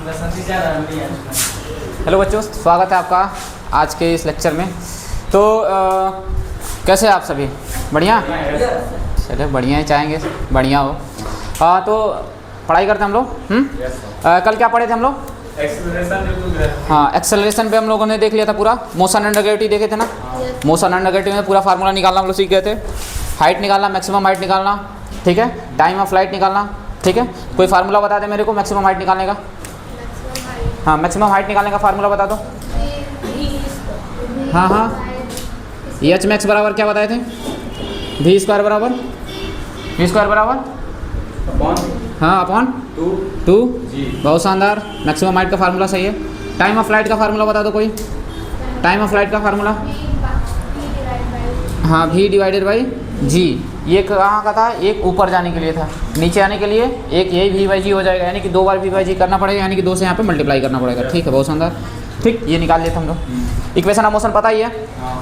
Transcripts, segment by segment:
Hello बच्चों, स्वागत है आपका आज के इस लेक्चर में। तो कैसे हैं आप सभी? बढ़िया? चलिए बढ़िया ही चाहेंगे, बढ़िया हो। तो पढ़ाई करते हैं हम लोग। कल क्या पढ़े थे हम लोग? हाँ, एक्सेलरेशन पे हम लोगों ने देख लिया था पूरा। मोशन एंड ग्रेविटी देखे थे ना। मोशन एंड ग्रेविटी में पूरा फार्मूला निकालना हम लोग सीख गए थे। हाइट निकालना, मैक्सिमम हाइट निकालना, ठीक है। टाइम ऑफ फ्लाइट निकालना, ठीक है। कोई फार्मूला बता दे मेरे को मैक्सिमम हाइट निकालने का। हाँ, मैक्सिमम हाइट निकालने का फार्मूला बता दो। हाँ हाँ, एच मैक्स बराबर क्या बताए थे? वी स्क्वायर बराबर हाँ अपॉन टू। बहुत शानदार, मैक्सिमम हाइट का फार्मूला सही है। टाइम ऑफ फ्लाइट का फार्मूला बता दो कोई। टाइम ऑफ फ्लाइट का फार्मूला हाँ, वी डिवाइडेड बाई जी। ये कहाँ का था? एक ऊपर जाने के लिए था, नीचे आने के लिए एक यही वी बाई जी हो जाएगा, यानी कि 2 बार वी बाई जी करना पड़ेगा, यानी कि 2 से यहाँ पे मल्टीप्लाई करना पड़ेगा। ठीक है, बहुत शानदार। ठीक, ये निकाल लेते हम लोग। इक्वेशन ऑफ मोशन पता ही है,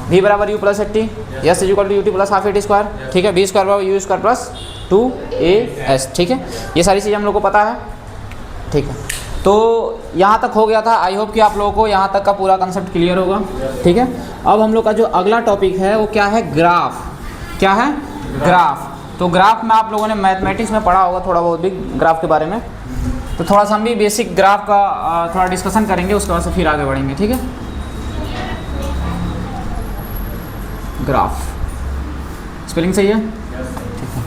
वी बराबर U plus 80, S is equal to U T plus half A T square. ठीक है, बी स्क्वायर बराबर यू स्क्वायर प्लस 2as। ठीक है, ये सारी चीज़ें हम लोग को पता है। ठीक है, तो यहाँ तक हो गया था। आई होप कि आप लोगों को यहाँ तक का पूरा कंसेप्ट क्लियर होगा। ठीक है, अब हम लोग का जो अगला टॉपिक है वो क्या है? ग्राफ। क्या है? ग्राफ। तो ग्राफ में आप लोगों ने मैथमेटिक्स में पढ़ा होगा थोड़ा बहुत भी ग्राफ के बारे में। तो थोड़ा सा हम भी बेसिक ग्राफ का थोड़ा डिस्कशन करेंगे, उसके बाद से फिर आगे बढ़ेंगे। ठीक है, ग्राफ स्पेलिंग सही है? ठीक है।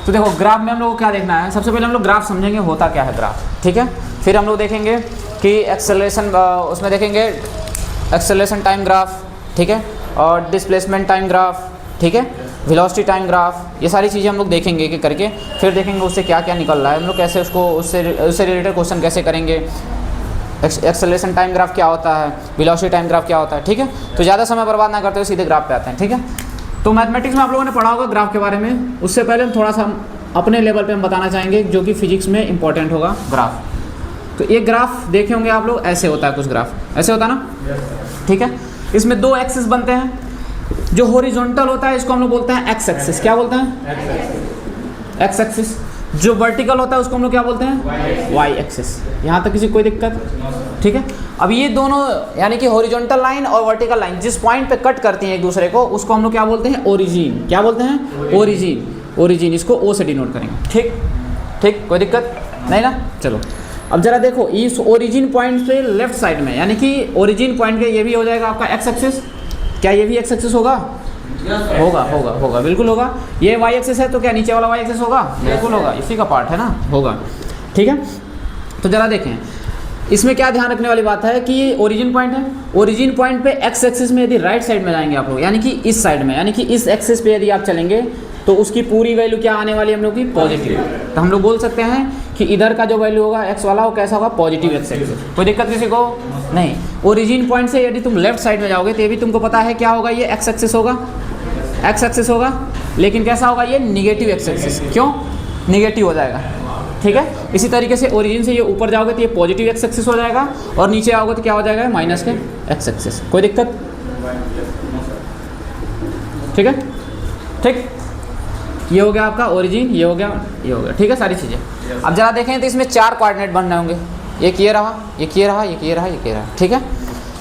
तो देखो, ग्राफ में हम लोग को क्या देखना है? सबसे पहले हम लोग ग्राफ समझेंगे होता क्या है ग्राफ। ठीक है, फिर हम लोग देखेंगे कि एक्सेलरेशन, उसमें देखेंगे एक्सेलरेशन टाइम ग्राफ, ठीक है, और डिस्प्लेसमेंट टाइम ग्राफ, ठीक है, वेलोसिटी टाइम ग्राफ, ये सारी चीज़ें हम लोग देखेंगे कि करके। फिर देखेंगे उससे क्या क्या निकल रहा है, हम लोग कैसे उसको उससे रिलेटेड क्वेश्चन कैसे करेंगे, एक्सेलरेशन टाइम ग्राफ क्या होता है, वेलोसिटी टाइम ग्राफ क्या होता है। ठीक है, तो ज़्यादा समय बर्बाद ना करते हुए सीधे ग्राफ पे आते हैं। ठीक है, तो मैथमेटिक्स में आप लोगों ने पढ़ा होगा ग्राफ के बारे में। उससे पहले हम थोड़ा सा अपने लेवल पे हम बताना चाहेंगे, जो कि फिजिक्स में इंपॉर्टेंट होगा ग्राफ। तो एक ग्राफ देखे होंगे आप लोग, ऐसे होता है कुछ ग्राफ, ऐसे होता है ना। ठीक है, इसमें 2 एक्सिस बनते हैं। जो हॉरिजॉन्टल होता है इसको हम लोग बोलते हैं एक्स एक्सिस। क्या बोलते हैं? X axis. जो वर्टिकल होता है उसको हम लोग क्या बोलते हैं? Y axis. यहाँ तक किसी कोई दिक्कत? ठीक है, अब ये दोनों यानी कि हॉरिजॉन्टल लाइन और वर्टिकल लाइन जिस पॉइंट पे कट करती हैं एक दूसरे को, उसको हम लोग क्या बोलते हैं? ओरिजिन। क्या बोलते हैं? ओरिजिन। इसको ओ से डिनोट करेंगे। ठीक ठीक, कोई दिक्कत नहीं ना। चलो, अब जरा देखो, इस ओरिजिन पॉइंट से लेफ्ट साइड में, यानी कि ओरिजिन पॉइंट के ये भी हो जाएगा आपका एक्स एक्सिस। क्या ये भी एक्स एक्सिस होगा? होगा, बिल्कुल होगा। ये वाई एक्सिस है तो क्या नीचे वाला वाई एक्सिस होगा? बिल्कुल होगा, इसी का पार्ट है ना, होगा। ठीक है, तो जरा देखें, इसमें क्या ध्यान रखने वाली बात है कि ये ओरिजिन पॉइंट है। ओरिजिन पॉइंट पे एक्स एक्सिस में यदि राइट साइड में जाएंगे आप लोग, यानी कि इस साइड में, यानी कि इस एक्सिस पे यदि आप चलेंगे तो उसकी पूरी वैल्यू क्या आने वाली है हम लोग की? पॉजिटिव। तो हम लोग बोल सकते हैं कि इधर का जो वैल्यू होगा एक्स वाला, वो कैसा होगा? Positive x axis. कोई दिक्कत किसी को नहीं। ओरिजिन पॉइंट से यदि तुम लेफ्ट साइड में जाओगे तो ये भी तुमको पता है क्या होगा? ये एक्स एक्सिस होगा, एक्स एक्सिस होगा, लेकिन कैसा होगा? ये निगेटिव एक्स एक्सिस। क्यों निगेटिव हो जाएगा? ठीक है, इसी तरीके से ओरिजिन से ये ऊपर जाओगे तो ये पॉजिटिव एक्स एक्सिस हो जाएगा, और नीचे आओगे तो क्या हो जाएगा? माइनस के एक्स एक्सिस। कोई दिक्कत? ठीक है, ठीक, ये हो गया आपका ओरिजिन, ये हो गया, ये हो गया। ठीक है, सारी चीज़ें। अब जरा देखें तो इसमें 4 कोऑर्डिनेट बन रहे होंगे। एक ये रहा, एक ये रहा, एक ये रहा, एक ये रहा। ठीक है,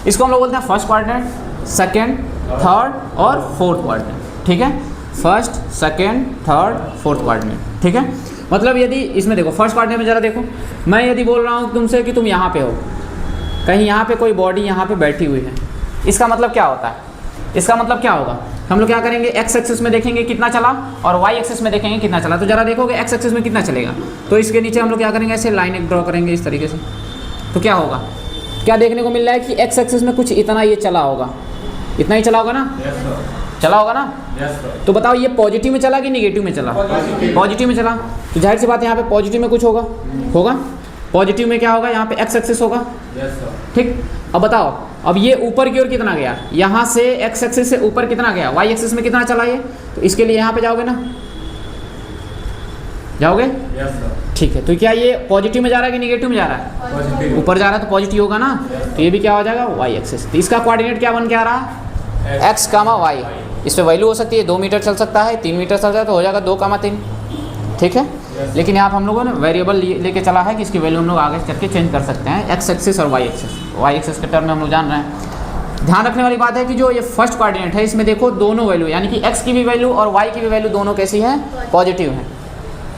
इसको हम लोग बोलते हैं फर्स्ट कोऑर्डिनेट, सेकंड, थर्ड और फोर्थ कोऑर्डिनेट। ठीक है, first, second, third, fourth coordinate. ठीक है, मतलब यदि इसमें देखो, फर्स्ट कोऑर्डिनेट में जरा देखो, मैं यदि बोल रहा हूँ तुमसे कि तुम यहाँ पे हो, कहीं यहाँ पे कोई बॉडी यहाँ पे बैठी हुई है, इसका मतलब क्या होता है? इसका मतलब क्या होगा? हम लोग क्या करेंगे? एक्स एक्सिस में देखेंगे कितना चला, और वाई एक्सिस में देखेंगे कितना चला। तो जरा देखोगे एक्स एक्सिस में कितना चलेगा, तो इसके नीचे हम लोग क्या करेंगे? ऐसे लाइन एक ड्रॉ करेंगे इस तरीके से। तो क्या होगा? क्या देखने को मिल रहा है कि एक्स एक्सिस में कुछ इतना ये चला होगा, इतना ही चला होगा ना? चला होगा ना? तो बताओ, ये पॉजिटिव में चला कि निगेटिव में चला? पॉजिटिव में चला, तो जाहिर सी बात है यहाँ पे पॉजिटिव में कुछ होगा। पॉजिटिव में क्या होगा? यहाँ पे एक्स एक्सिस होगा। ठीक, अब बताओ, अब ये ऊपर की ओर कितना गया? यहाँ से एक्स एक्सिस से ऊपर कितना गया? वाई एक्सिस में कितना चला ये? तो इसके लिए यहाँ पे जाओगे ना, जाओगे? ठीक है, तो क्या ये पॉजिटिव में जा रहा है कि निगेटिव में जा रहा है? ऊपर जा रहा है तो पॉजिटिव होगा ना, तो ये भी क्या हो जाएगा? Y axis. तो इसका कोऑर्डिनेट क्या बन के आ रहा? X comma Y. इस पर वैल्यू हो सकती है 2 मीटर चल सकता है, 3 मीटर चल सकता है, तो हो जाएगा 2 कामा 3। ठीक है, लेकिन यहाँ पर हम लोगों ने वेरिएबल लेके चला है कि इसकी वैल्यू हम लोग आगे चल के चेंज कर सकते हैं, एक्स एक्सिस और वाई एक्सिस के टर्म में हम लोग जान रहे हैं। ध्यान रखने वाली बात है कि जो ये फर्स्ट कोऑर्डिनेट है इसमें देखो दोनों वैल्यू यानी कि x की भी वैल्यू और y की भी वैल्यू दोनों कैसी है, पॉजिटिव है।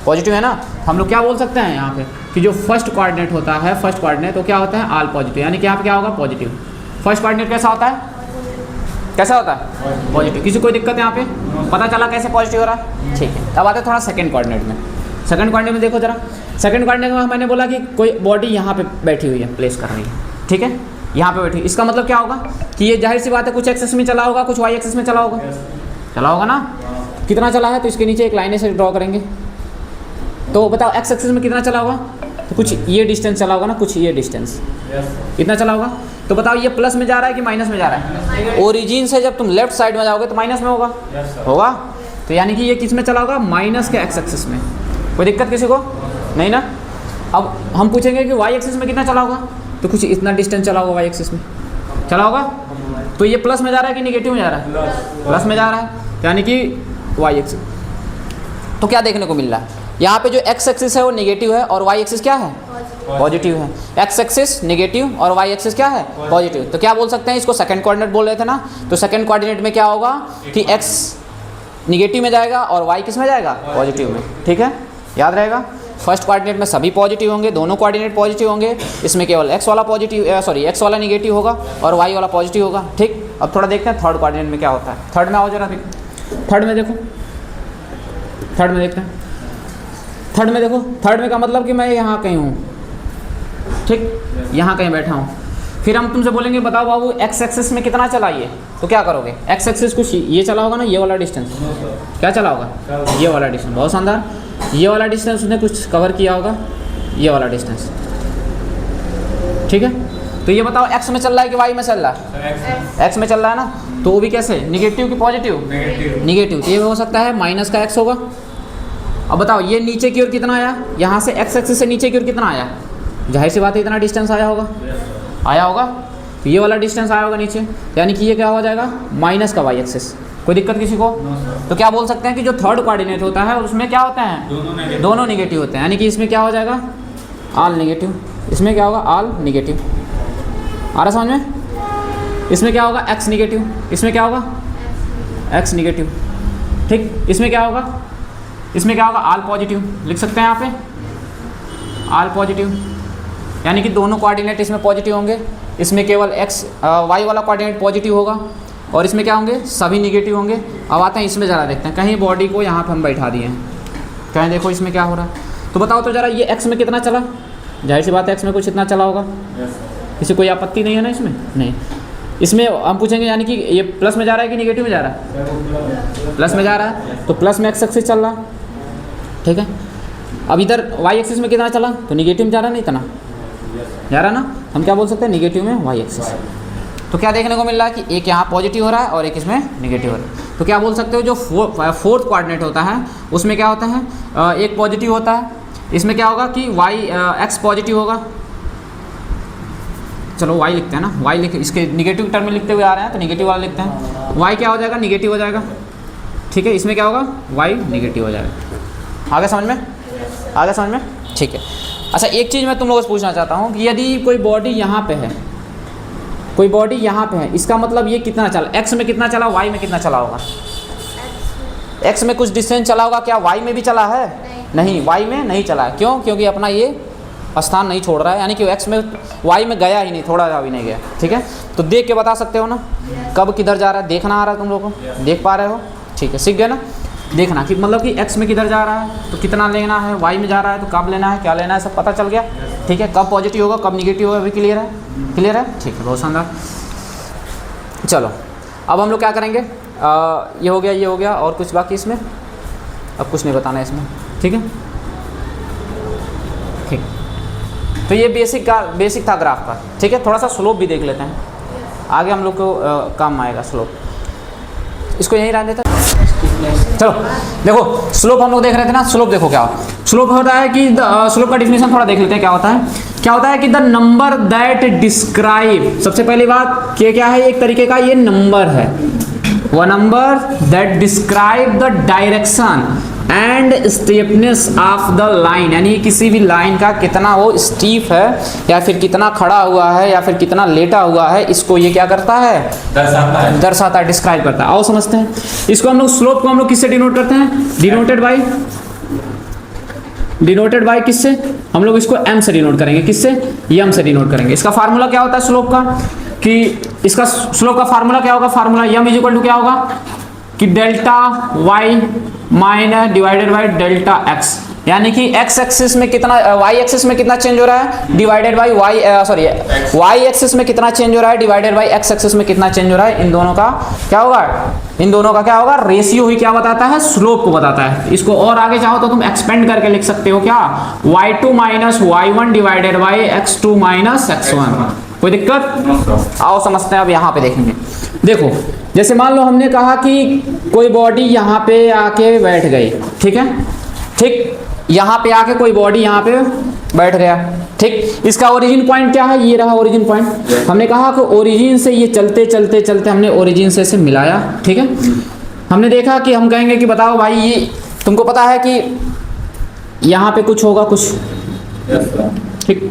पॉजिटिव है ना, हम लोग क्या बोल सकते हैं यहाँ पे कि जो फर्स्ट कोऑर्डिनेट होता है, फर्स्ट कोऑर्डिनेट तो क्या होता है, ऑल पॉजिटिव, यानी कि यहाँ पे क्या होगा, पॉजिटिव। फर्स्ट कोऑर्डिनेट कैसा होता है, कैसा होता है, पॉजिटिव। किसी कोई दिक्कत है यहाँ पे, पता चला कैसे पॉजिटिव हो रहा है, ठीक है। अब आते हैं थोड़ा सेकंड कोऑर्डिनेट में। सेकंड कोऑर्डिनेट में देखो जरा, सेकंड कोऑर्डिनेट में मैंने बोला कि कोई बॉडी यहाँ पे बैठी हुई है, प्लेस कर रही है, ठीक है, यहाँ पे बैठी। इसका मतलब क्या होगा कि ये जाहिर सी बात है कुछ एक्सेस में चला होगा, कुछ वाई एक्सेस में चला होगा, चला होगा ना। कितना चला है तो इसके नीचे एक लाइन से ड्रॉ करेंगे, तो बताओ एक्स एक्सेस में कितना चला होगा, तो कुछ ये डिस्टेंस चला होगा ना, कुछ ये डिस्टेंस इतना चला होगा। तो बताओ ये प्लस में जा रहा है कि माइनस में जा रहा है, ओरिजिन से जब तुम लेफ्ट साइड में जाओगे तो माइनस में होगा, होगा। तो यानी कि ये किस में चला होगा, माइनस के एक्स एक्सेस में। कोई दिक्कत किसी को नहीं ना। अब हम पूछेंगे कि वाई एक्सेस में कितना चला होगा, तो कुछ इतना डिस्टेंस चला होगा वाई एक्सिस में, चला होगा। तो ये प्लस में जा रहा है कि निगेटिव में जा रहा है, प्लस में जा रहा है, यानी कि वाई एक्सिस। तो क्या देखने को मिल रहा है यहाँ पे, जो एक्स एक्सिस है वो निगेटिव है और वाई एक्सिस क्या है, पॉजिटिव है। एक्स एक्सिस निगेटिव और वाई एक्सिस क्या है, पॉजिटिव। तो क्या बोल सकते हैं, इसको सेकंड कोऑर्डिनेट बोल रहे थे ना, तो सेकंड कोऑर्डिनेट में क्या होगा कि एक्स निगेटिव में जाएगा और वाई किस में जाएगा, पॉजिटिव में, ठीक है, याद रहेगा। फर्स्ट कोऑर्डिनेट में सभी पॉजिटिव होंगे, दोनों कोऑर्डिनेट पॉजिटिव होंगे, इसमें केवल एक्स वाला पॉजिटिव एक्स वाला निगेटिव होगा और वाई वाला पॉजिटिव होगा, ठीक। अब थोड़ा देखते हैं थर्ड कोऑर्डिनेट में क्या होता है। थर्ड में आओ जरा, थर्ड में देखो, थर्ड में देखते हैं। थर्ड में देखो, थर्ड में का मतलब कि मैं यहाँ कहीं हूँ, ठीक, यहाँ कहीं बैठा हूँ। फिर हम तुमसे बोलेंगे बताओ बाबू एक्स एक्सिस में कितना चला ये, तो क्या करोगे, एक्स एक्सिस कुछ ये चला होगा ना, ये वाला डिस्टेंस क्या चला होगा, ये वाला डिस्टेंस, बहुत शानदार। ये वाला डिस्टेंस उसने कुछ कवर किया होगा, ये वाला डिस्टेंस, ठीक है। तो ये बताओ एक्स में चल रहा है कि वाई में चल रहा है, एक्स में चल रहा है ना, तो वो भी कैसे, निगेटिव कि पॉजिटिव, निगेटिव। तो ये हो सकता है माइनस का एक्स होगा। अब बताओ ये नीचे की ओर कितना आया, यहाँ से एक्स एक्सिस से नीचे की ओर कितना आया, जाहिर सी बात है इतना डिस्टेंस आया होगा, आया होगा। तो ये वाला डिस्टेंस आया होगा नीचे, यानी कि ये क्या हो जाएगा, माइनस का वाई एक्सिस। कोई दिक्कत किसी को। तो क्या बोल सकते हैं कि जो थर्ड कोऑर्डिनेट होता है उसमें क्या होते हैं, दोनों निगेटिव होते हैं, यानी कि इसमें क्या हो जाएगा, ऑल निगेटिव, इसमें क्या होगा, ऑल निगेटिव। आ रहा समझ में। इसमें क्या होगा, एक्स निगेटिव, इसमें क्या होगा, एक्स निगेटिव, ठीक। इसमें क्या होगा, इसमें क्या होगा, ऑल पॉजिटिव, लिख सकते हैं यहाँ पे ऑल पॉजिटिव, यानी कि दोनों कोऑर्डिनेट इसमें पॉजिटिव होंगे। इसमें केवल एक्स वाई वाला कोऑर्डिनेट पॉजिटिव होगा और इसमें क्या होंगे, सभी निगेटिव होंगे। अब आते हैं इसमें, ज़रा देखते हैं, कहीं बॉडी को यहाँ पे हम बैठा दिए हैं, कहीं देखो इसमें क्या हो रहा है। तो बताओ तो ज़रा ये एक्स में कितना चला, जाहिर सी बात है एक्स में कुछ इतना चला होगा, किसी कोई आपत्ति नहीं है ना इसमें, नहीं। इसमें हम पूछेंगे यानी कि ये प्लस में जा रहा है कि निगेटिव में जा रहा है, प्लस में जा रहा है, तो प्लस में एक्स एक्सिस चल रहा है, ठीक है। अब इधर वाई एक्सिस में कितना चला, तो निगेटिव में जा रहा है, नहीं इतना जा रहा ना, हम क्या बोल सकते हैं, निगेटिव में वाई एक्सिस। तो क्या देखने को मिल रहा है कि एक यहाँ पॉजिटिव हो रहा है और एक इसमें निगेटिव हो रहा है। तो क्या बोल सकते हो, जो फोर्थ कोऑर्डिनेट होता है उसमें क्या होता है, एक पॉजिटिव होता है। इसमें क्या होगा कि वाई एक्स पॉजिटिव होगा, चलो वाई लिखते हैं ना, वाई लिख, इसके निगेटिव टर्म में लिखते हुए आ रहे हैं तो निगेटिव वाला लिखते हैं। वाई क्या हो जाएगा, निगेटिव हो जाएगा, ठीक है। इसमें क्या होगा, वाई निगेटिव हो जाएगा। आगे समझ में, आगे समझ में, ठीक है। अच्छा एक चीज़ मैं तुम लोगों से पूछना चाहता हूँ कि यदि कोई बॉडी यहाँ पे है, कोई बॉडी यहाँ पे है, इसका मतलब ये कितना चला, एक्स में कितना चला, वाई में कितना चला होगा, एक्स में कुछ डिस्टेंस चला होगा, क्या वाई में भी चला है, नहीं वाई में नहीं चला है। क्यों, क्योंकि अपना ये स्थान नहीं छोड़ रहा है, यानी कि एक्स में वाई में गया ही नहीं, थोड़ा सा भी नहीं गया, ठीक है। तो देख के बता सकते हो ना कब किधर जा रहा है, देखना आ रहा है तुम लोगों को, देख पा रहे हो, ठीक है, सीख गए ना। देखना कि मतलब कि एक्स में किधर जा रहा है तो कितना लेना है, वाई में जा रहा है तो कब लेना है, क्या लेना है, सब पता चल गया, ठीक है। कब पॉजिटिव होगा कब निगेटिव होगा, अभी क्लियर है, क्लियर है, ठीक है, बहुत शानदार। चलो अब हम लोग क्या करेंगे, ये हो गया, ये हो गया, और कुछ बाकी इसमें, अब कुछ नहीं बताना है इसमें, ठीक है, ठीक। तो ये बेसिक था ग्राफ का, ठीक है। थोड़ा सा स्लोप भी देख लेते हैं, आगे हम लोग को काम आएगा स्लोप, इसको यहीं रहने देते हैं। चलो देखो स्लोप हम लोग देख रहे थे ना, स्लोप देखो क्या स्लोप होता है कि स्लोप का डिफिनेशन थोड़ा देख लेते हैं। क्या होता है कि द नंबर दैट डिस्क्राइब, सबसे पहली बात कि क्या है, एक तरीके का ये नंबर है, वह number that describe the direction and stiffness of the line, यानी किसी भी लाइन का कितना वो स्टीफ है या फिर कितना खड़ा हुआ है या फिर कितना लेटा हुआ है, इसको ये क्या करता है, दर्शाता है, डिस्क्राइब करता है। आओ समझते हैं इसको। हम लोग स्लोप को हम लोग किससे डिनोट करते हैं, डिनोटेड बाय किससे, हम लोग इसको m से डिनोट करेंगे, किससे, m से डिनोट करेंगे। इसका फार्मूला क्या होता है स्लोप का, कि इसका स्लोप का फार्मूला क्या होगा, formula m is equal to क्या होगा कि delta y minus divided by delta x, यानी कि x एक्सिस में कितना, y एक्सिस में कितना चेंज हो रहा है डिवाइडेड बाय y एक्सिस में कितना चेंज हो रहा है डिवाइडेड बाय x एक्सिस में कितना चेंज हो रहा है। इन दोनों का क्या होगा, रेशियो ही क्या बताता है, स्लोप को बताता है। इसको और आगे चाहो तो तुम एक्सपेंड करके लिख सकते हो क्या, y2 minus y1 divided by x2 minus x1। कोई दिक्कत, आओ समझते हैं। अब यहाँ पे देखेंगे, देखो जैसे मान लो हमने कहा कि कोई बॉडी यहाँ पे आके बैठ गई, ठीक है, ठीक, यहाँ पे आके कोई बॉडी यहाँ पे बैठ गया, ठीक। इसका ओरिजिन पॉइंट क्या है, ये रहा ओरिजिन पॉइंट। हमने कहा कि ओरिजिन से ये चलते चलते चलते हमने ओरिजिन से इसे मिलाया, ठीक है। हमने देखा कि हम कहेंगे कि बताओ भाई ये तुमको पता है कि यहाँ पे कुछ होगा, कुछ, ठीक,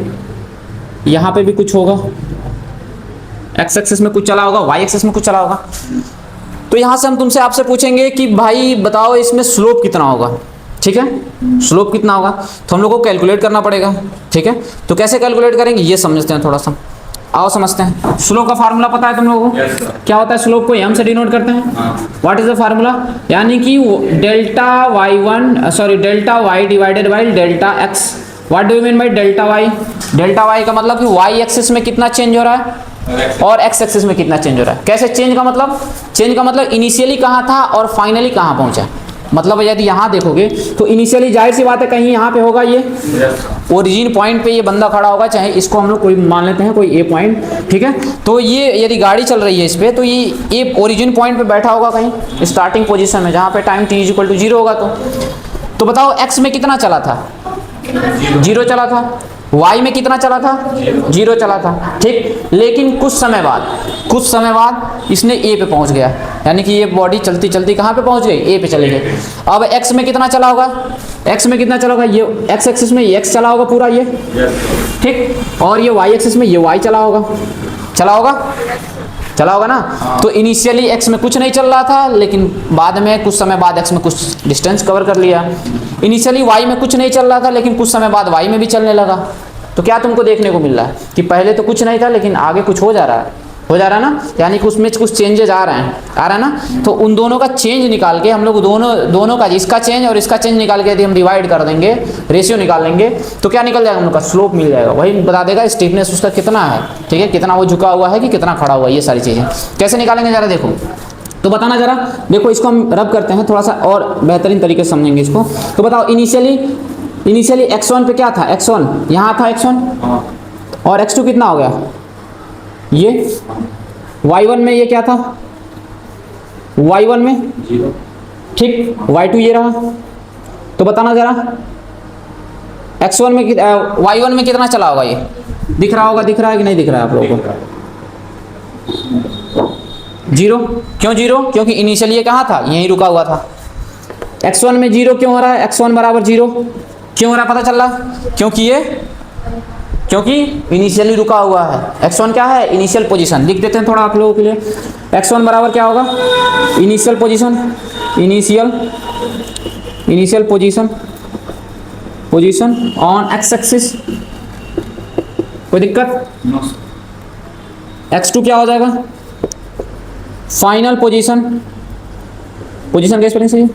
यहाँ पे भी कुछ होगा, एक्स एक्सिस में कुछ चला होगा, वाई एक्सिस में कुछ चला होगा। तो यहाँ से हम तुमसे आपसे पूछेंगे कि भाई बताओ इसमें स्लोप कितना होगा, ठीक है, स्लोप कितना होगा, तो हम लोग को कैलकुलेट करना पड़ेगा, ठीक है। तो कैसे कैलकुलेट करेंगे ये समझते हैं थोड़ा सा, आओ समझते हैं। स्लोप का फार्मूला पता है तुम लोगों को, क्या होता है, स्लोप को m से डिनोट करते हैं। व्हाट इज द फार्मूला, यानी कि delta y divided by delta x। What do you mean by delta y, delta y का मतलब कि y एक्सिस में कितना चेंज हो रहा है और x एक्सिस में कितना चेंज हो रहा है। कैसे चेंज का मतलब इनिशियली कहाँ था और फाइनली कहाँ पहुंचा। मतलब यदि यहाँ देखोगे तो इनिशियली जाहिर सी बात है कहीं यहाँ पे होगा, ये ओरिजिन पॉइंट पे ये बंदा खड़ा होगा, चाहे इसको हम लोग कोई मान लेते हैं कोई ए पॉइंट, ठीक है। तो ये यदि गाड़ी चल रही है इस पे, तो ये ओरिजिन पॉइंट पे बैठा होगा कहीं स्टार्टिंग पोजीशन में, जहाँ पे टाइम t इक्वल टू 0 होगा। तो बताओ x में कितना चला था, 0 चला था, y में कितना चला था, 0 चला था, ठीक। लेकिन कुछ समय बाद इसने a पे पहुंच गया, यानी कि ये बॉडी चलती चलती कहाँ पे पहुंच गई, a पे चली गई। अब x में कितना चला होगा, ये x एक्सिस में ये x चला होगा पूरा ये, ठीक, और ये y एक्सिस में ये y चला होगा ना। तो इनिशियली x में कुछ नहीं चल रहा था, लेकिन बाद में कुछ समय बाद x में कुछ डिस्टेंस कवर कर लिया। इनिशियली y में कुछ नहीं चल रहा था, लेकिन कुछ समय बाद y में भी चलने लगा। तो क्या तुमको देखने को मिल रहा है कि पहले तो कुछ नहीं था, लेकिन आगे कुछ हो जा रहा है ना, यानी कि उसमें कुछ चेंजेस आ रहा है ना। तो उन दोनों का चेंज निकाल के हम लोग दोनों का, इसका चेंज और इसका चेंज निकाल के यदि हम डिवाइड कर देंगे, रेशियो निकाल लेंगे, तो क्या निकल जाएगा, हम लोग का स्लोप मिल जाएगा। वही बता देगा स्टीफनेस उसका कितना है, ठीक है, कितना वो झुका हुआ है कि कितना खड़ा हुआ है। ये सारी चीज़ें कैसे निकालेंगे जरा देखो, तो बताना जरा। देखो इसको हम रब करते हैं थोड़ा सा और बेहतरीन तरीके से समझेंगे इसको। तो बताओ इनिशियली x1 पे क्या था, x1 यहाँ था x1, और x2 कितना हो गया, ये y1 में ये क्या था, y1 में 0, ठीक, y2 ये रहा। तो बताना जरा x1 में y1 में कितना चला होगा, ये दिख रहा है कि नहीं दिख रहा है आप लोगों को, 0। क्यों 0, क्योंकि इनिशियली ये कहाँ था, यहीं रुका हुआ था। x1 में 0 क्यों हो रहा है, x1 बराबर 0 क्यों हो रहा है, पता चल रहा, क्योंकि इनिशियली रुका हुआ है। x1 क्या है, इनिशियल पोजीशन। लिख देते हैं थोड़ा आप लोगों के लिए। x1 बराबर क्या होगा, initial position on x axis. कोई दिक्कत, x2 क्या हो जाएगा, फाइनल पोजीशन का स्पेलिंग सही,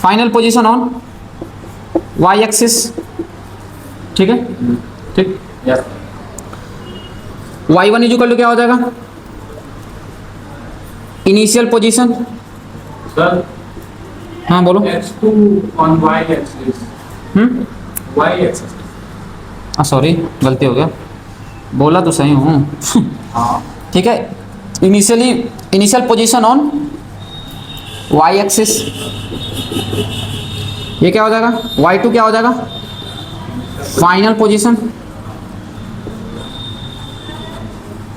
final position on y axis, ठीक है, ठीक। y1 इज इक्वल टू क्या हो जाएगा, इनिशियल पोजीशन, हाँ बोलो, x2 on y axis, y axis, sorry गलती हो गया, बोला तो सही हूँ ठीक है। Initial position on y axis, ये क्या हो जाएगा, y2 क्या हो जाएगा, final position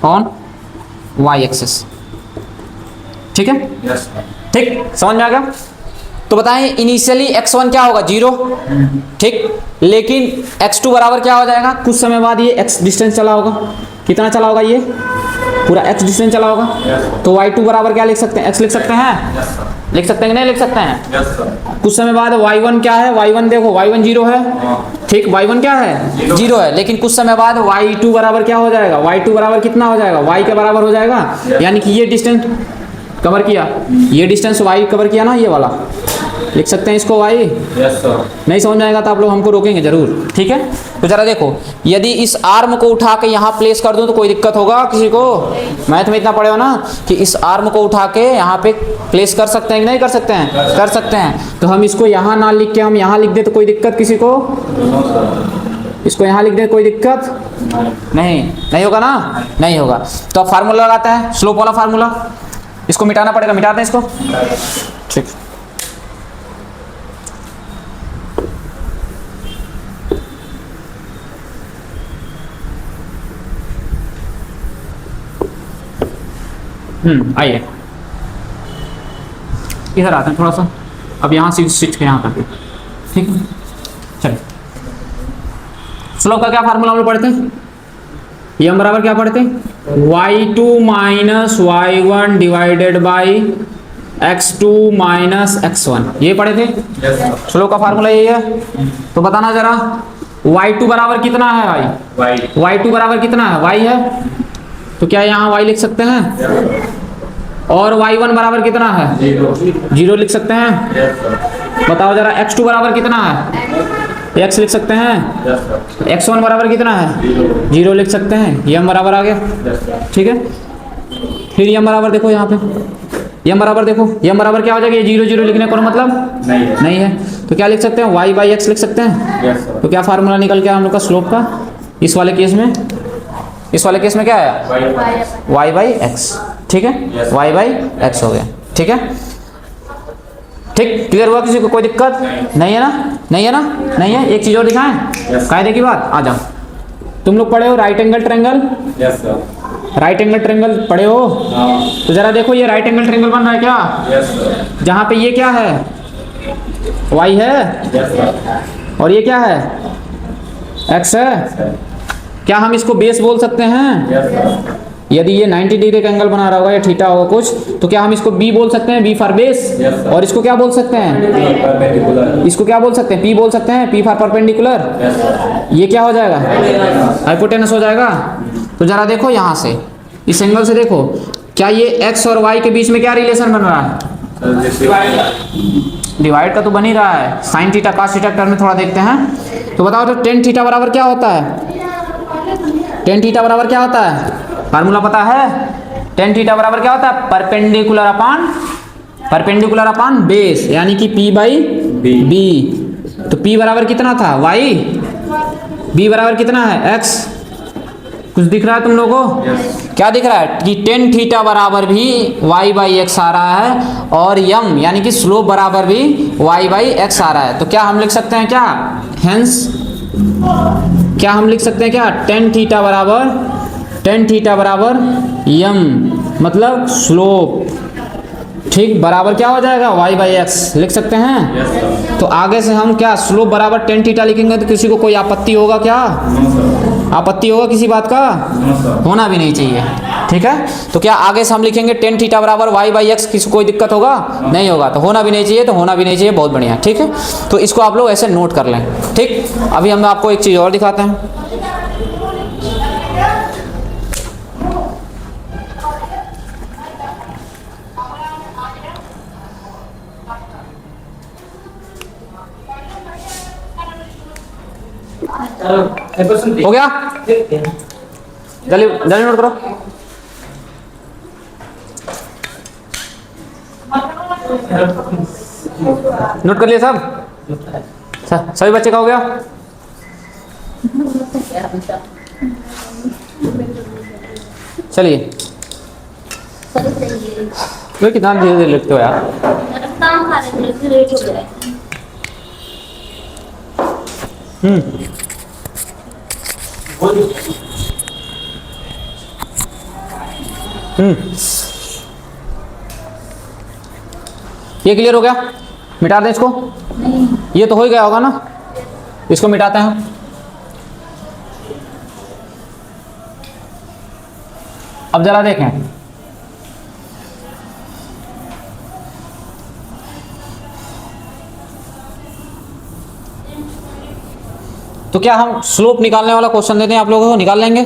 on y axis, ठीक है, yes, ठीक, समझ में आ गया। तो बताएं इनिशियली x1 क्या होगा 0, ठीक, लेकिन x2 बराबर क्या हो जाएगा, कुछ समय बाद ये x डिस्टेंस चला होगा, कितना चला होगा, ये पूरा x डिस्टेंस चला होगा, तो y2 बराबर क्या लिख सकते हैं, x लिख सकते हैं, लिख सकते हैं कि नहीं लिख सकते हैं। कुछ समय बाद y1 क्या है, y1 देखो y1 0 है, ठीक, y1 क्या है 0 है, लेकिन कुछ समय बाद y2 बराबर क्या हो जाएगा, y2 बराबर कितना हो जाएगा, y के बराबर हो जाएगा, यानी कि ये डिस्टेंस कवर किया, ये डिस्टेंस y कवर किया ना, ये वाला लिख सकते हैं इसको y। नहीं समझ में आएगा तो आप लोग हमको रोकेंगे जरूर, ठीक है। तो जरा देखो, यदि इस आर्म को उठा के यहाँ प्लेस कर दूं तो कोई दिक्कत होगा किसी को, मैथ में इतना पढ़े हो ना कि इस आर्म को उठा के यहाँ पे प्लेस कर सकते हैं कि नहीं कर सकते हैं, कर सकते हैं। तो हम इसको यहाँ ना लिख के हम यहाँ लिख दे तो कोई दिक्कत किसी को, इसको यहाँ लिख दे कोई दिक्कत नहीं होगा ना, नहीं होगा। तो अब फार्मूला लगाते हैं, स्लोप वाला फार्मूला, इसको मिटाना पड़ेगा, मिटाते हैं इसको, ठीक। आइए इधर आते हैं थोड़ा सा, अब यहाँ से स्विच के यहाँ करते हैं, ठीक है। चलिए स्लोप का क्या फार्मूला हम लोग पढ़ते हैं, ये हम बराबर क्या पढ़ते हैं, y2 minus y1 divided by x2 minus x1, ये पढ़े थे। स्लोप का फार्मूला यही है। तो बताना जरा y2 बराबर कितना है भाई, y2 बराबर कितना है, y है, तो क्या यहाँ y लिख सकते हैं, और y1 बराबर कितना है 0 लिख सकते हैं। बताओ जरा x2 बराबर कितना है, x लिख सकते हैं, x1 बराबर कितना है 0 लिख सकते हैं, ये m बराबर आ गया, ठीक है। फिर m बराबर देखो यहाँ पे, m बराबर देखो, m बराबर क्या हो जाएगा, ये 0 0 लिखने का मतलब नहीं है, तो क्या लिख सकते हैं, y बाई x लिख सकते हैं। तो क्या फार्मूला निकल गया हम लोग का स्लोप का, इस वाले केस में, इस वाले केस में क्या है y बाई एक्स, ठीक है, y बाई एक्स हो गया, ठीक है, ठीक, क्लियर हुआ किसी को, कोई दिक्कत नहीं है ना, नहीं है ना, नहीं है। एक चीज और दिखाएं, कायदे की बात, आ जाओ, तुम लोग पढ़े हो right angle triangle, right angle triangle पढ़े हो, तो जरा देखो ये राइट एंगल ट्रायंगल बन रहा है क्या, जहाँ पे ये क्या है y है, और ये क्या है x है, क्या हम इसको बेस बोल सकते हैं, यदि ये 90 डिग्री का एंगल बना रहा होगा या थीटा होगा कुछ, तो क्या हम इसको b बोल सकते हैं, b फॉर बेस, और इसको क्या बोल सकते हैं, इसको क्या बोल सकते हैं, p बोल सकते हैं, p फॉर परपेंडिकुलर, ये क्या हो जाएगा हाइपोटेनस हो जाएगा। तो जरा देखो यहाँ से इस एंगल से देखो, क्या ये x और y के बीच में क्या रिलेशन बन रहा है, डिवाइड का तो बन ही रहा है, sine theta cos theta term में थोड़ा देखते हैं। तो बताओ तो टेन थीटा बराबर क्या होता है, टेन थीटा बराबर क्या होता है, फार्मूला पता है, टेन थीटा बराबर क्या होता है, परपेंडिकुलर अपान बेस, यानी कि p बाई बी। तो p बराबर कितना था y, b बराबर कितना है x, कुछ दिख रहा है तुम लोगों को, क्या दिख रहा है कि टेन थीटा बराबर भी y बाई एक्स आ रहा है, और m यानी कि स्लोप बराबर भी y बाई एक्स आ रहा है। तो क्या हम लिख सकते हैं, क्या हेंस, क्या हम लिख सकते हैं, क्या टेन थीटा बराबर m मतलब स्लोप, ठीक, बराबर क्या हो जाएगा y बाई एक्स लिख सकते हैं। तो आगे से हम क्या स्लोप बराबर टेन थीटा लिखेंगे तो किसी को कोई आपत्ति होगा, क्या आपत्ति होगा किसी बात का, होना भी नहीं चाहिए, ठीक है। तो क्या आगे से हम लिखेंगे टेन थीटा बराबर y बाई एक्स, किसी कोई दिक्कत होगा, नहीं होगा, तो होना भी नहीं चाहिए, तो होना भी नहीं चाहिए, बहुत बढ़िया, ठीक है। तो इसको आप लोग ऐसे नोट कर लें, ठीक। अभी हम आपको एक चीज़ और दिखाते हैं, हो गया, जल्दी जल्दी नोट करो, नोट कर लिया सब, सभी बच्चे का हो गया, चलिए कितना धीरे धीरे लिखते हो यार, ये क्लियर हो गया। मिटा दें इसको, ये तो हो ही गया होगा ना, इसको मिटाते हैं। अब जरा देखें, तो क्या हम स्लोप निकालने वाला क्वेश्चन देते हैं आप लोगों को, निकाल लेंगे?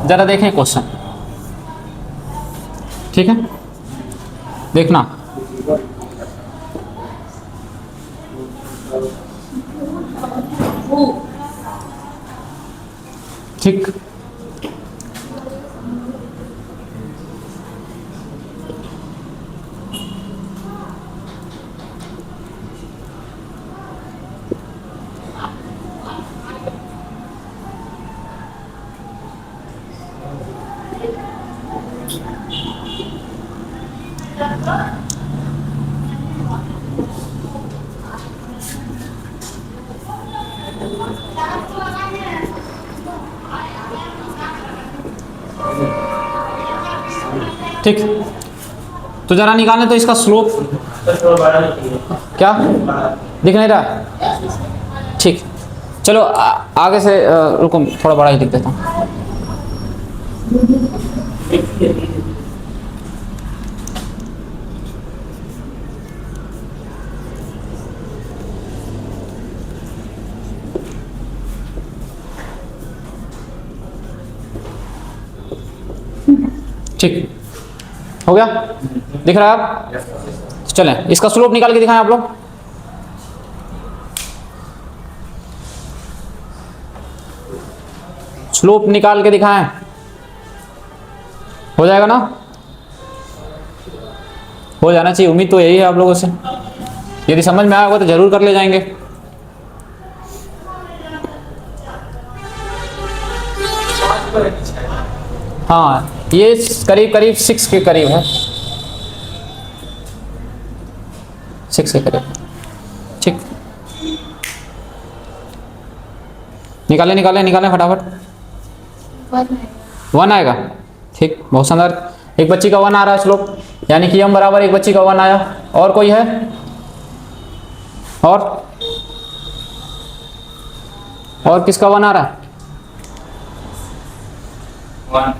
जरा देखें क्वेश्चन, ठीक है, देखना। ठीक, ठीक, तो जरा निकालने तो इसका स्लोप क्या दिख नहीं रहा। ठीक, चलो आगे से रुको, थोड़ा बड़ा ही लिख देता हूँ। ठीक हो गया, दिख रहा है आप? चलें इसका स्लोप निकाल के दिखाएं आप लोग। स्लोप निकाल के दिखाएं, हो जाएगा ना? हो जाना चाहिए, उम्मीद तो यही है आप लोगों से। यदि समझ में आया होगा तो जरूर कर ले जाएंगे। हाँ, ये करीब करीब 6 के करीब है, 6 के करीब। ठीक, निकाले निकाले निकाले फटाफट। 1 आएगा। ठीक, बहुत शानदार। एक बच्ची का 1 आ रहा है स्लोप, यानी कि m बराबर एक बच्ची का 1 आया। और कोई है? और किसका 1 आ रहा है? 1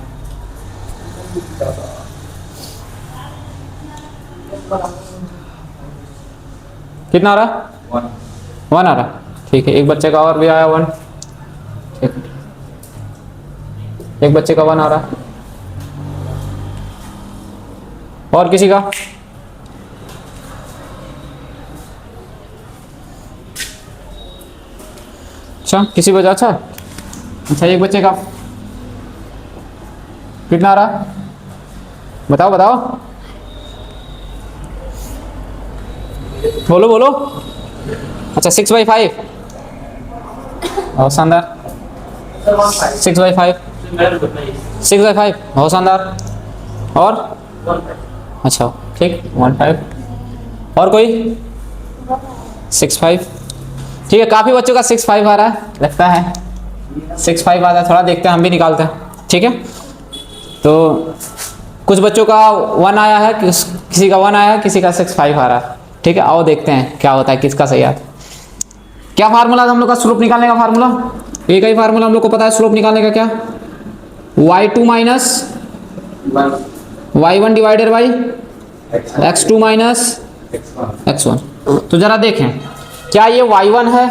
कितना आ रहा? 1 आ रहा। ठीक है, एक बच्चे का और भी आया 1। ठीक, एक बच्चे का 1 आ रहा। और किसी का? अच्छा, किसी बचा? अच्छा, एक बच्चे का कितना आ रहा? बताओ बताओ, बोलो बोलो। अच्छा, 6/5। बहुत शानदार। 6/5, 6/5, बहुत शानदार। और अच्छा, ठीक, 1/5। और कोई? 6/5। ठीक है, काफी बच्चों का 6/5 आ रहा है, लगता है 6/5 आ रहा है। थोड़ा देखते हैं, हम भी निकालते हैं। ठीक है, तो कुछ बच्चों का 1 आया है, किसी का 1 आया है, किसी का 6/5 आ रहा है। ठीक है, आओ देखते हैं क्या होता है, किसका सही आता है। क्या फार्मूला था हम लोग का स्लोप निकालने का? फार्मूला एक ही फार्मूला हम लोग को पता है स्लोप निकालने का, क्या? y2 minus y1 divided by x2 minus x1। तो जरा देखें, क्या ये y1 है,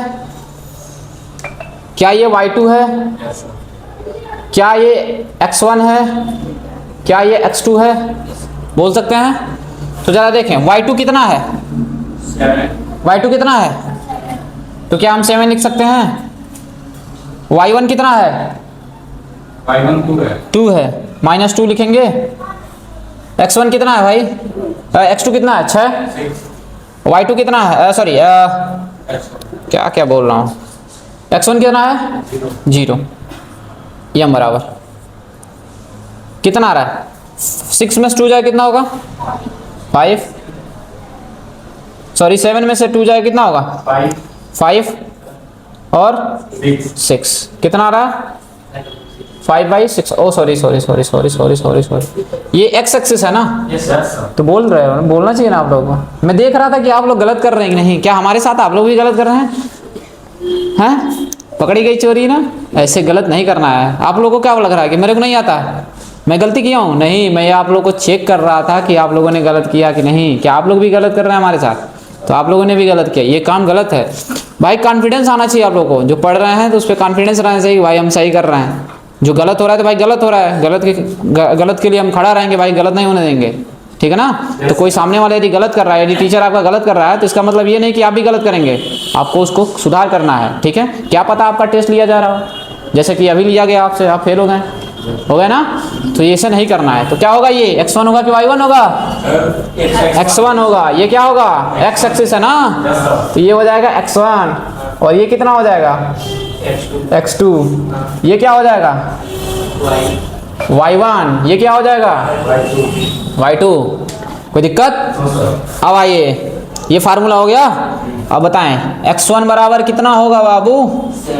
क्या ये y2 है, क्या ये x1 है, क्या ये x2 है? बोल सकते हैं? तो जरा देखें, y2 कितना है? 7। y2 कितना है? तो क्या हम 7 लिख सकते हैं? y1 कितना है? y1 2 है। 2 है, -2 लिखेंगे। x1 कितना है भाई? x2 कितना है? 6। y2 कितना है? सॉरी, क्या क्या बोल रहा हूँ, x1 कितना है? 0। m बराबर कितना आ रहा है? 6 में से 2 जाए कितना होगा? 5। सॉरी, 7 में से 2 जाए कितना होगा? 5 और 6 कितना आ रहा है? 5/6, ओ सॉरी, ये एक्स एक्सिस है ना? Yes, sir. तो बोल रहे हो, बोलना चाहिए ना आप लोगों को। मैं देख रहा था कि आप लोग गलत कर रहे हैं कि नहीं। क्या हमारे साथ आप लोग भी गलत कर रहे हैं? हैं? पकड़ी गई चोरी ना। ऐसे गलत नहीं करना है। आप लोगों को क्या लग रहा है कि मेरे को नहीं आता है, मैं गलती किया हूँ? नहीं, मैं आप लोगों को चेक कर रहा था कि आप लोगों ने गलत किया कि नहीं। क्या आप लोग भी गलत कर रहे हैं हमारे साथ? तो आप लोगों ने भी गलत किया, ये काम गलत है भाई। कॉन्फिडेंस आना चाहिए आप लोगों को। जो पढ़ रहे हैं तो उस पर कॉन्फिडेंस रहना चाहिए भाई, हम सही कर रहे हैं। जो गलत हो रहा है तो भाई गलत हो रहा है, गलत के लिए हम खड़ा रहेंगे भाई, गलत नहीं होने देंगे, ठीक है ना? तो कोई सामने वाला यदि गलत कर रहा है, यदि टीचर आपका गलत कर रहा है, तो इसका मतलब ये नहीं कि आप भी गलत करेंगे, आपको उसको सुधार करना है, ठीक है? क्या पता आपका टेस्ट लिया जा रहा हो, जैसे कि अभी लिया गया आपसे, आप फेल हो गए ना? तो ये ऐसे नहीं करना है। तो क्या होगा, ये x1 होगा कि y1 होगा? x1 होगा। ये क्या होगा, x एक्सिस है ना? तो ये हो जाएगा x1, और ये कितना हो जाएगा, x2। ये क्या हो जाएगा, y1। ये क्या हो जाएगा, y2। कोई दिक्कत? अब आइए, ये फार्मूला हो गया। अब बताएं x1 बराबर कितना होगा बाबू?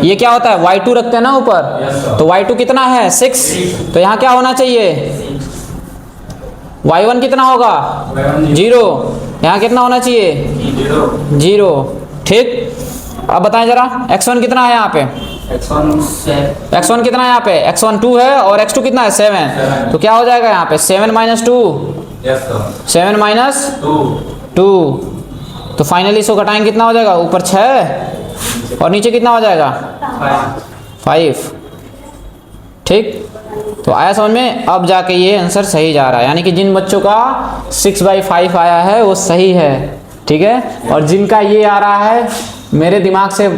ये क्या होता है, y2 रखते हैं ना ऊपर, तो y2 कितना है, 6। तो यहाँ क्या होना चाहिए, y1 कितना होगा, 0। यहाँ कितना होना चाहिए, 0, ठीक। अब बताएं जरा x1 कितना है यहाँ पे, x1 कितना है यहाँ पे, x1 2 है, और x2 कितना है, 7। तो क्या हो जाएगा यहाँ पे, 7 - 2, 7 - 2। तो फाइनली इसको घटाएंगे, कितना हो जाएगा, ऊपर 6 और नीचे कितना हो जाएगा, 5, ठीक। तो आया समझ में? अब जाके ये आंसर सही जा रहा है, यानी कि जिन बच्चों का 6/5 आया है वो सही है, ठीक है? और जिनका ये आ रहा है मेरे दिमाग से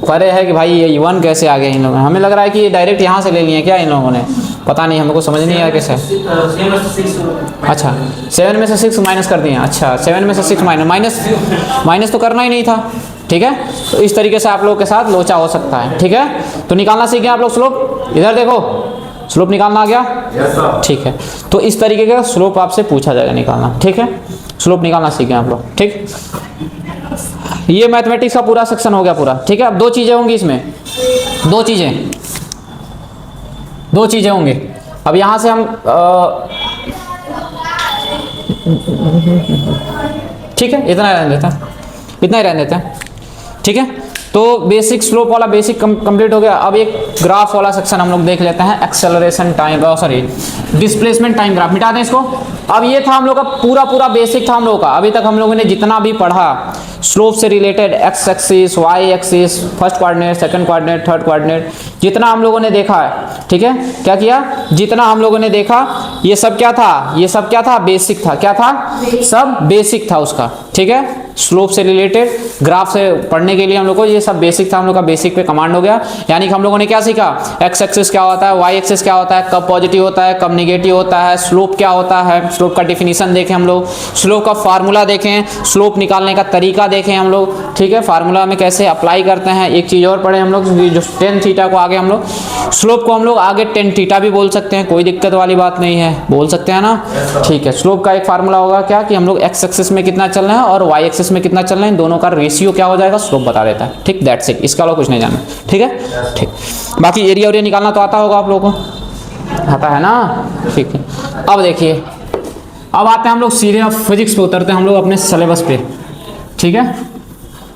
परे है कि भाई ये 1 कैसे आ गया इन लोगों ने। हमें लग रहा है कि ये डायरेक्ट यहाँ से ले लिए क्या इन लोगों ने, पता नहीं, हमको समझ नहीं आया कैसे। अच्छा, 7 में से 6 माइनस कर दिए। अच्छा, 7 में से 6 माइनस तो करना ही नहीं था, ठीक है? तो इस तरीके से आप लोगों के साथ लोचा हो सकता है, ठीक है? तो निकालना सीख गए आप लोग स्लोप। इधर देखो, स्लोप निकालना आ गया, ठीक है? तो इस तरीके का स्लोप आपसे पूछा जाएगा निकालना, ठीक है? स्लोप निकालना सीख गए आप लोग, ठीक। ये मैथमेटिक्स का पूरा सेक्शन हो गया पूरा, ठीक है? अब 2 चीजें होंगी इसमें, 2 चीजें होंगी। अब यहां से हम ठीक है, इतना रहने देते हैं, इतना ही रहने देते हैं, ठीक है? तो बेसिक स्लोप वाला बेसिक कंप्लीट हो गया। अब एक ग्राफ वाला सेक्शन हम लोग देख लेते हैं, acceleration time, sorry displacement time graph. मिटा दें इसको। अब ये था हम लोग का पूरा बेसिक था हम लोग का। अभी तक हम लोगों ने जितना भी पढ़ा स्लोप से related, X axis, Y axis, first coordinate, second coordinate, third coordinate, जितना हम लोगों ने देखा है, ठीक है? क्या किया, जितना हम लोगों ने देखा, ये सब क्या था, ये सब क्या था, बेसिक था। क्या था, सब बेसिक था उसका, ठीक है? स्लोप से रिलेटेड ग्राफ से पढ़ने के लिए हम लोग को ये सब बेसिक था, हम लोग का बेसिक पे कमांड हो गया। यानी कि हम लोगों ने क्या सीखा, एक्स एक्सिस क्या होता है, वाई एक्सिस क्या होता है, कब पॉजिटिव होता है, कब निगेटिव होता है, स्लोप क्या होता है, स्लोप का डिफिनीशन देखें हम लोग, स्लोप का फार्मूला देखें, स्लोप निकालने का तरीका देखें हम लोग, ठीक है? फार्मूला में कैसे अप्लाई करते हैं। एक चीज़ और पढ़े हम लोग, जो टेन थीटा को आगे हम लोग, स्लोप को हम लोग आगे टेन थीटा भी बोल सकते हैं, कोई दिक्कत वाली बात नहीं है, बोल सकते हैं ना, ठीक है? स्लोप का एक फार्मूला होगा क्या, कि हम लोग एक्स एक्सिस में कितना चलना है और वाई एक्सिस में कितना चलना है, दोनों का रेशियो क्या हो जाएगा, स्लोप बता देता है, ठीक। दैट्स इट, इसका अलावा कुछ नहीं जानना, ठीक है? ठीक। बाकी एरिया और निकालना तो आता होगा आप लोगों को, आता है ना, ठीक है? अब देखिए, अब आते हैं हम लोग सीधे, अब फिजिक्स पे उतरते हैं हम लोग अपने सिलेबस पे, ठीक है?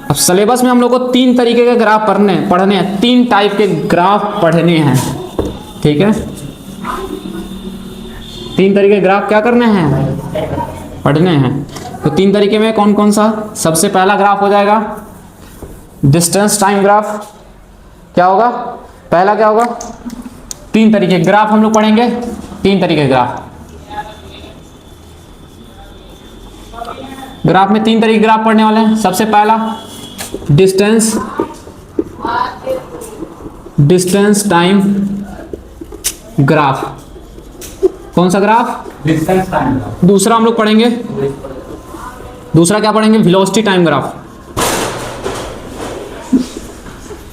अब सिलेबस में हम लोग को 3 तरीके के ग्राफ पढ़ने हैं, 3 टाइप के ग्राफ पढ़ने हैं, ठीक है? 3 तरीके के ग्राफ क्या करने हैं, पढ़ने हैं। तो 3 तरीके में कौन कौन सा, सबसे पहला ग्राफ हो जाएगा डिस्टेंस टाइम ग्राफ। क्या होगा, पहला क्या होगा, 3 तरीके ग्राफ हम लोग पढ़ेंगे, 3 तरीके ग्राफ में 3 तरीके ग्राफ पढ़ने वाले हैं। सबसे पहला डिस्टेंस टाइम ग्राफ। कौन सा ग्राफ, डिस्टेंस टाइम ग्राफ। दूसरा हम लोग पढ़ेंगे, दूसरा क्या पढ़ेंगे, वेलोसिटी टाइम ग्राफ।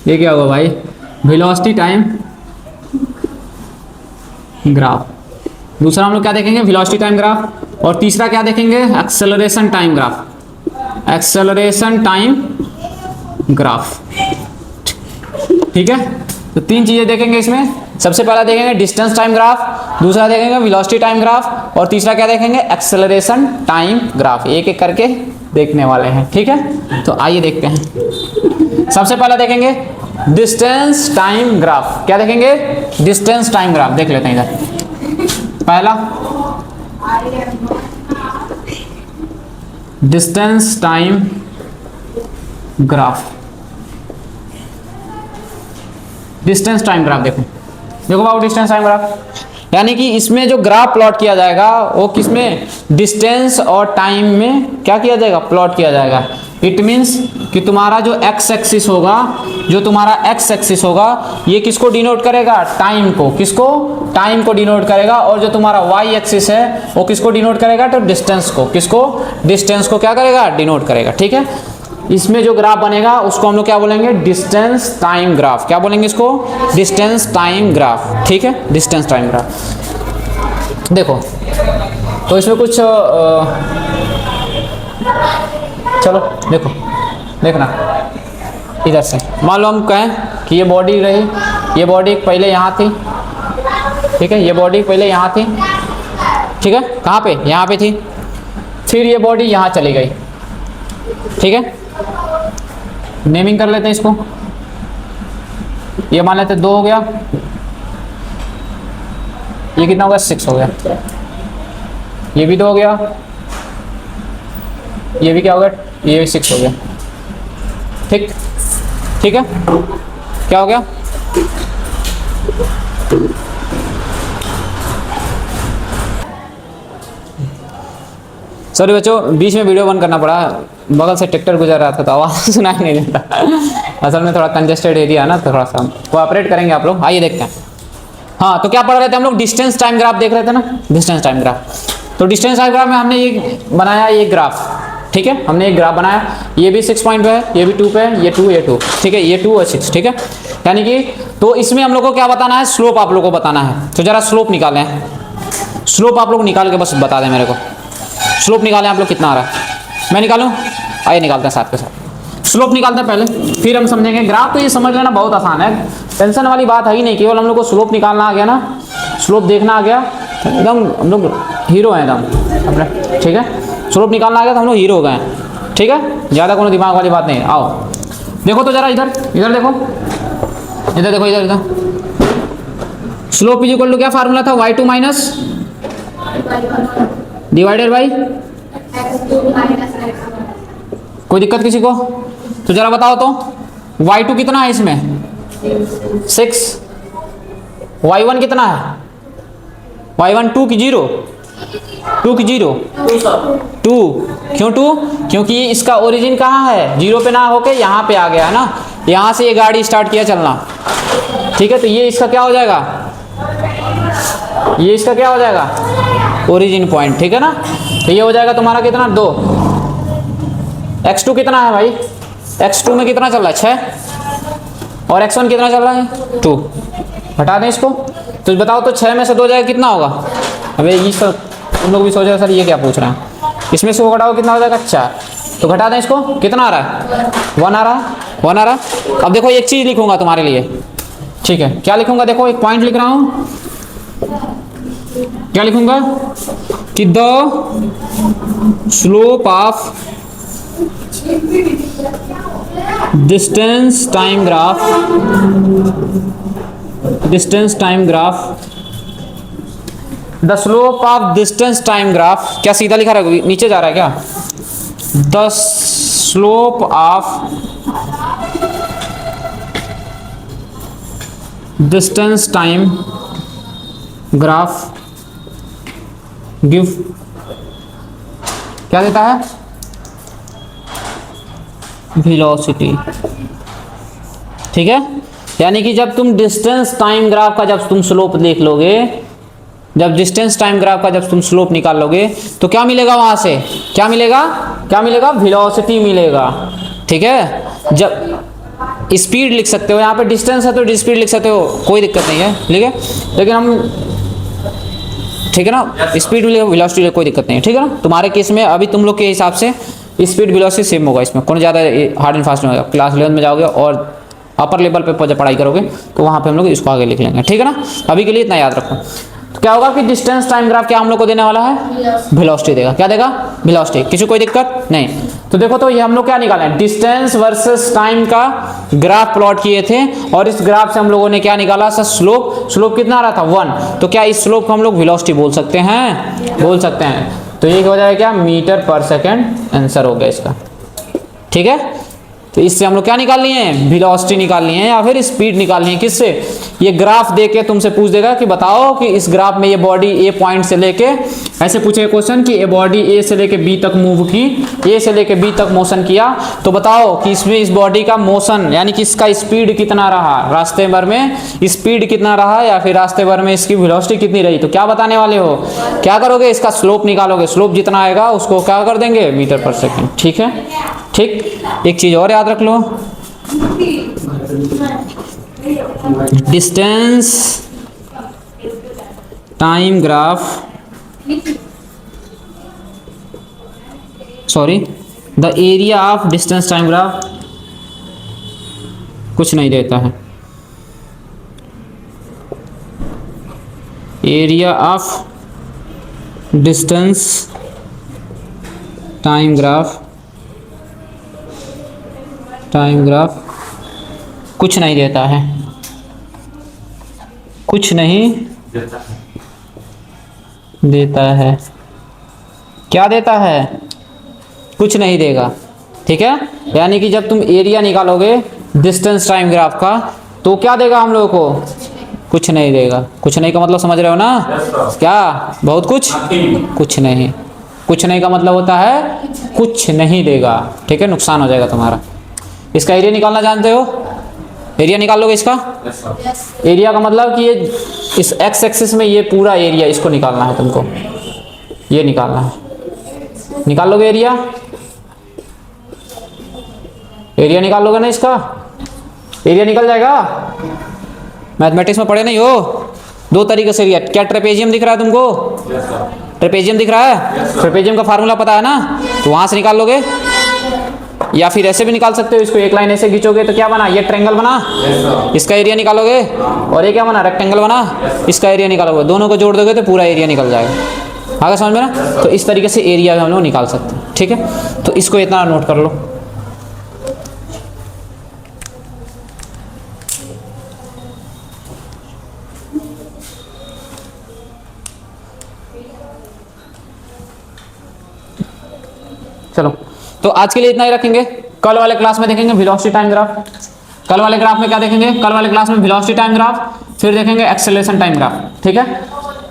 ये क्या होगा भाई, वेलोसिटी टाइम ग्राफ। दूसरा हम लोग क्या देखेंगे, वेलोसिटी टाइम ग्राफ। और तीसरा क्या देखेंगे, acceleration time graph, acceleration time graph, ठीक है? तो 3 चीजें देखेंगे इसमें, सबसे पहला देखेंगे डिस्टेंस टाइम ग्राफ, दूसरा देखेंगे वेलोसिटी टाइम ग्राफ, और तीसरा क्या देखेंगे एक्सेलरेशन टाइम ग्राफ। एक एक करके देखने वाले हैं, ठीक है। तो आइए देखते हैं। सबसे पहला देखेंगे डिस्टेंस टाइम ग्राफ। क्या देखेंगे? Distance time graph. देख लेते हैं इधर। पहला distance time graph, distance time graph देखो, देखो बाबू डिस्टेंस टाइम ग्राफ, यानी कि इसमें जो ग्राफ प्लॉट किया जाएगा वो किसमें? डिस्टेंस और टाइम में क्या किया जाएगा? प्लॉट किया जाएगा। इट मीन्स कि तुम्हारा जो एक्स एक्सिस होगा, जो तुम्हारा एक्स एक्सिस होगा, ये किसको डिनोट करेगा? टाइम को। किसको? टाइम को डिनोट करेगा। और जो तुम्हारा वाई एक्सिस है वो किसको डिनोट करेगा? तो डिस्टेंस को। किसको? डिस्टेंस को क्या करेगा? डिनोट करेगा, ठीक है। इसमें जो ग्राफ बनेगा उसको हम लोग क्या बोलेंगे? Distance time graph. क्या बोलेंगे इसको? डिस्टेंस टाइम ग्राफ, ठीक है। डिस्टेंस टाइम ग्राफ देखो, तो इसमें कुछ चलो देखो, देखना इधर से। मान लो हम कहें कि ये बॉडी रही, ये बॉडी पहले यहाँ थी, ठीक है। ये बॉडी पहले यहाँ थी, ठीक है। कहाँ पे? यहाँ पे थी। फिर ये बॉडी यहाँ चली गई, ठीक है। नेमिंग कर लेते हैं इसको। ये मान लेते 2 हो गया, ये कितना हो गया? 6 हो गया। ये भी 2 हो गया, ये भी क्या हो गया? ये भी 6 हो गया, ठीक, ठीक है। क्या हो गया? सॉरी बच्चों, बीच में वीडियो बंद करना पड़ा, बगल से ट्रैक्टर गुजर रहा था तो आवाज़ सुनाई नहीं देता। असल में थोड़ा कंजेस्टेड एरिया है ना, तो थोड़ा सा कोऑपरेट करेंगे आप लोग। आइए देखते हैं। हाँ, तो क्या पढ़ रहे थे हम लोग? डिस्टेंस टाइम ग्राफ देख रहे थे ना, डिस्टेंस टाइम ग्राफ। तो डिस्टेंस टाइम ग्राफ में हमने ये बनाया, ये ग्राफ, ठीक है। हमने एक ग्राफ बनाया, ये भी 6 पॉइंट पे है, ये भी 2 पे है, ये 2, ये 2, ठीक है। ये 2 और 6, ठीक है। यानी कि तो इसमें हम लोग को क्या बताना है? स्लोप आप लोग को बताना है। तो जरा स्लोप निकालें, स्लोप आप लोग निकाल के बस बता दें मेरे को। स्लोप निकालें आप लोग, कितना आ रहा है? मैं निकालूं? आइए निकालते हैं साथ के साथ। स्लोप निकालते हैं पहले, फिर हम समझेंगे ग्राफ। तो ये समझ लेना बहुत आसान है, टेंशन वाली बात है ही नहीं। केवल हम लोग को स्लोप निकालना आ गया ना, स्लोप देखना आ गया, एकदम हम लोग हीरो हैं एकदम अपने, ठीक है। स्लोप निकालना आ गया तो हम लोग हीरो हो गए हैं, ठीक है। ज़्यादा कोनो दिमाग वाली बात नहीं। आओ देखो तो जरा इधर, इधर देखो, इधर देखो, इधर इधर। स्लोप इज इक्वल टू क्या फार्मूला था? y2 माइनस डिवाइडेड बाई, कोई दिक्कत किसी को? तो जरा बताओ तो y2 कितना है इसमें? 6। y1 कितना है? y1 2 की 0, 2 की 0, 2। क्यों 2? क्योंकि इसका ओरिजिन कहाँ है? 0 पे ना होके यहाँ पे आ गया है ना, यहाँ से ये गाड़ी स्टार्ट किया चलना, ठीक है। तो ये इसका क्या हो जाएगा? ये इसका क्या हो जाएगा? ओरिजिन पॉइंट, ठीक है ना। तो ये हो जाएगा तुम्हारा कितना? 2। x2 कितना है भाई? x2 में कितना चल रहा है? 6। और x1 कितना चल रहा है? 2। हटा दें इसको, तो बताओ तो 6 में से 2 जाएगा कितना होगा? अबे ये सब तुम लोग भी सोच रहे सर ये क्या पूछ रहे हैं। इसमें से वो घटाओ, कितना हो जाएगा? 4। तो घटा दें इसको, कितना आ रहा है? 1 आ रहा है, 1 आ रहा है। अब देखो एक चीज़ लिखूंगा तुम्हारे लिए, ठीक है। क्या लिखूंगा? देखो एक पॉइंट लिख रहा हूँ। क्या लिखूंगा? कि the slope of distance time graph, distance time graph, the slope of distance time graph. क्या सीधा लिखा रहा है? नीचे जा रहा है क्या? The slope of distance time graph give क्या देता है? वेलोसिटी, ठीक है। यानी कि जब तुम डिस्टेंस टाइम ग्राफ का जब तुम स्लोप देख लोगे, जब डिस्टेंस टाइम ग्राफ का जब तुम स्लोप निकाल लोगे तो क्या मिलेगा? वहां से क्या मिलेगा? क्या मिलेगा? वेलोसिटी मिलेगा, ठीक है। जब स्पीड लिख सकते हो, यहाँ पे डिस्टेंस है तो स्पीड लिख सकते हो, कोई दिक्कत नहीं है, ठीक है। लेकिन हम, ठीक है ना, स्पीड मिलेगा, वेलोसिटी कोई दिक्कत नहीं है, ठीक है ना। तुम्हारे केस में अभी तुम लोग के हिसाब से स्पीड वेलोसिटी सेम होगा, इसमें कौन ज़्यादा हार्ड एंड फास्ट नहीं होगा। क्लास 11 में जाओगे और अपर लेवल पे जब पढ़ाई करोगे तो वहाँ पे हम लोग इसको आगे लिख लेंगे, ठीक है ना। अभी के लिए इतना याद रखो। तो क्या होगा कि डिस्टेंस टाइम ग्राफ क्या हम लोग को देने वाला है, वेलोसिटी देगा। क्या देगा, वेलोसिटी। किसी कोई दिक्कत नहीं। तो देखो तो ये हम लोग क्या निकाले, डिस्टेंस वर्सेस टाइम का ग्राफ प्लॉट किए थे और इस ग्राफ से हम लोगों ने क्या निकाला, सर स्लोप। स्लोप कितना आ रहा था 1, तो क्या इस स्लोप को हम लोग वेलोसिटी बोल सकते हैं, बोल सकते हैं। तो ये हो जाएगा क्या, मीटर पर सेकेंड, आंसर हो गया इसका, ठीक है। तो इससे हम लोग क्या निकालनी है, वेलोसिटी निकालनी है या फिर स्पीड निकालनी है। किससे, ये ग्राफ देके तुमसे पूछ देगा कि बताओ कि इस ग्राफ में ये बॉडी ए पॉइंट से लेके, ऐसे पूछेगा क्वेश्चन कि ये बॉडी ए से लेके बी तक मूव की, ए से लेके बी तक मोशन किया, तो बताओ कि इसमें इस बॉडी का मोशन यानी कि इसका स्पीड कितना रहा, रास्ते भर में स्पीड कितना रहा या फिर रास्ते भर में इसकी वेलोसिटी कितनी रही। तो क्या बताने वाले हो, क्या करोगे, इसका स्लोप निकालोगे। स्लोप जितना आएगा उसको क्या कर देंगे, मीटर पर सेकेंड, ठीक है। ठीक, एक चीज और याद रख लो, distance time graph, sorry the area of distance time graph कुछ नहीं देता है। Area of distance time graph कुछ नहीं देता है, कुछ नहीं देता है। क्या देता है, कुछ नहीं देगा, ठीक है। यानी कि जब तुम एरिया निकालोगे डिस्टेंस टाइम ग्राफ का तो क्या देगा हम लोगों को, कुछ नहीं देगा। कुछ नहीं का मतलब समझ रहे हो ना, क्या, बहुत कुछ, कुछ नहीं। कुछ नहीं का मतलब होता है कुछ नहीं देगा, ठीक है, नुकसान हो जाएगा तुम्हारा। इसका एरिया निकालना जानते हो, एरिया निकाल लोगे इसका। एरिया का मतलब कि ये इस एक्स एक्सिस में ये पूरा एरिया, इसको निकालना है तुमको, ये निकालना है। निकाल लोगे एरिया, एरिया निकाल लोगे ना इसका, एरिया निकल जाएगा। मैथमेटिक्स में पढ़े नहीं हो, दो तरीके से एरिया, क्या ट्रेपेजियम दिख रहा है तुमको, ट्रेपेजियम दिख रहा है, ट्रेपेजियम का फार्मूला पता है ना, तो वहां से निकाल लोगे। या फिर ऐसे भी निकाल सकते हो, इसको एक लाइन ऐसे खींचोगे तो क्या बना, ये ट्रायंगल बना, इसका एरिया निकालोगे, और ये क्या बना, रेक्टेंगल बना, इसका एरिया निकालोगे। दोनों को जोड़ दोगे तो पूरा एरिया निकल जाएगा। आगे समझ में ना। तो इस तरीके से एरिया हम लोग निकाल सकते हैं, ठीक है। तो इसको इतना नोट कर लो। चलो, तो आज के लिए इतना ही रखेंगे। कल वाले क्लास में देखेंगे वेलोसिटी टाइम ग्राफ। कल वाले ग्राफ में क्या देखेंगे, कल वाले क्लास में वेलोसिटी टाइम ग्राफ, फिर देखेंगे एक्सेलरेशन टाइम ग्राफ, ठीक है।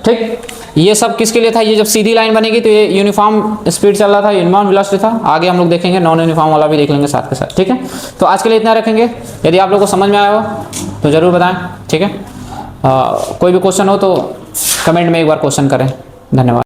ठीक, ये सब किसके लिए था, ये जब सीधी लाइन बनेगी तो ये यूनिफॉर्म स्पीड चल रहा था, यूनिफॉर्म वेलोसिटी था। आगे हम लोग देखेंगे नॉन यूनिफॉर्म वाला भी देख लेंगे साथ के साथ, ठीक है। तो आज के लिए इतना रखेंगे। यदि आप लोग को समझ में आया हो तो ज़रूर बताएं, ठीक है। कोई भी क्वेश्चन हो तो कमेंट में एक बार क्वेश्चन करें। धन्यवाद।